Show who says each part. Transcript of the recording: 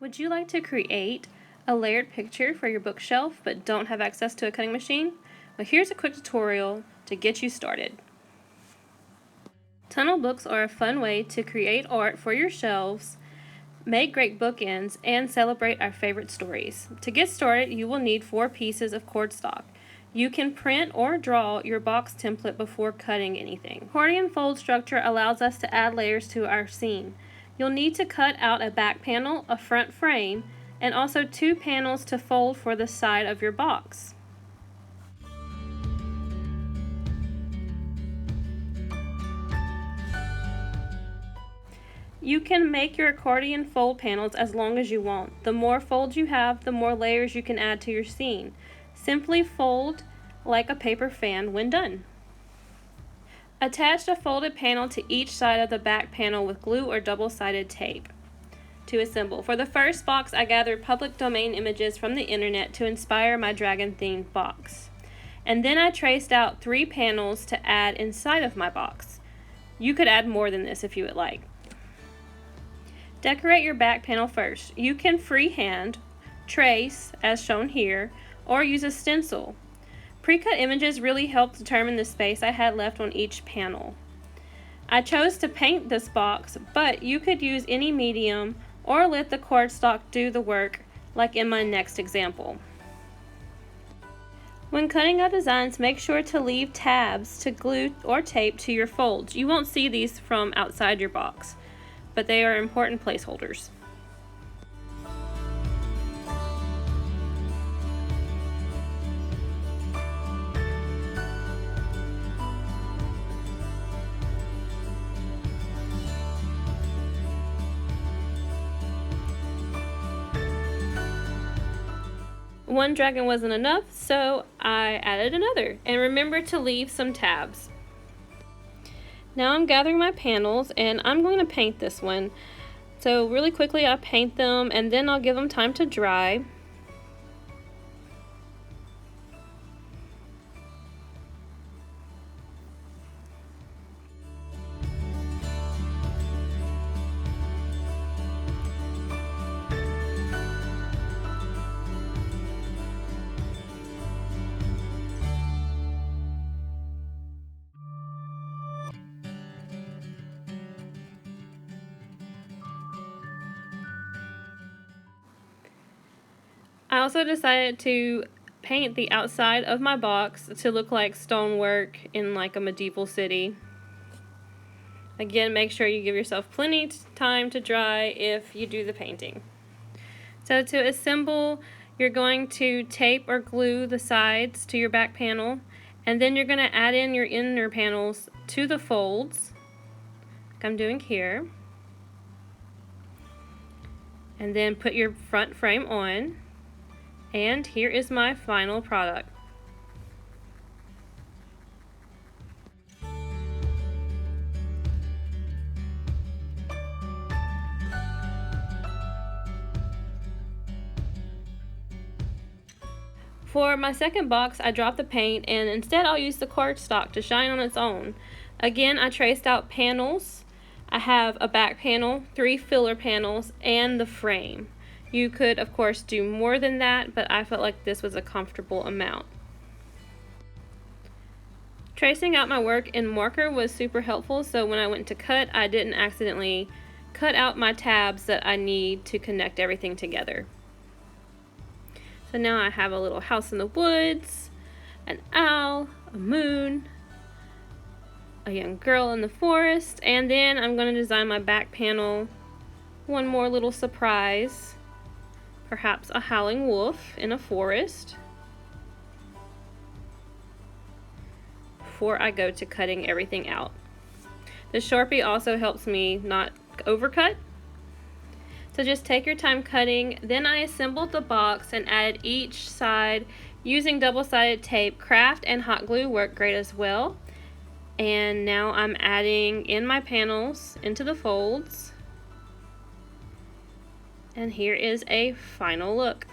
Speaker 1: Would you like to create a layered picture for your bookshelf but don't have access to a cutting machine? Well, here's a quick tutorial to get you started. Tunnel books are a fun way to create art for your shelves, make great bookends, and celebrate our favorite stories. To get started, you will need 4 pieces of cardstock. You can print or draw your box template before cutting anything. Accordion fold structure allows us to add layers to our scene. You'll need to cut out a back panel, a front frame, and also 2 panels to fold for the side of your box. You can make your accordion fold panels as long as you want. The more folds you have, the more layers you can add to your scene. Simply fold like a paper fan when done. Attach a folded panel to each side of the back panel with glue or double-sided tape to assemble. For the first box, I gathered public domain images from the internet to inspire my dragon-themed box. And then I traced out 3 panels to add inside of my box. You could add more than this if you would like. Decorate your back panel first. You can freehand, trace, as shown here, or use a stencil. Pre-cut images really help determine the space I had left on each panel. I chose to paint this box, but you could use any medium or let the cardstock do the work, like in my next example. When cutting out designs, make sure to leave tabs to glue or tape to your folds. You won't see these from outside your box, but they are important placeholders. One dragon wasn't enough, so I added another. And remember to leave some tabs. Now I'm gathering my panels and I'm going to paint this one. So really quickly I paint them and then I'll give them time to dry. I also decided to paint the outside of my box to look like stonework in like a medieval city. Again, make sure you give yourself plenty time to dry if you do the painting. So to assemble, you're going to tape or glue the sides to your back panel, and then you're going to add in your inner panels to the folds, like I'm doing here. And then put your front frame on. And here is my final product. For my second box, I dropped the paint and instead I'll use the cardstock to shine on its own. Again, I traced out panels. I have a back panel, 3 filler panels, and the frame. You could, of course, do more than that, but I felt like this was a comfortable amount. Tracing out my work in marker was super helpful, so when I went to cut, I didn't accidentally cut out my tabs that I need to connect everything together. So now I have a little house in the woods, an owl, a moon, a young girl in the forest, and then I'm going to design my back panel. One more little surprise. Perhaps a howling wolf in a forest before I go to cutting everything out. The Sharpie also helps me not overcut. So just take your time cutting. Then I assembled the box and added each side using double-sided tape. Craft and hot glue work great as well. And now I'm adding in my panels into the folds. And here is a final look.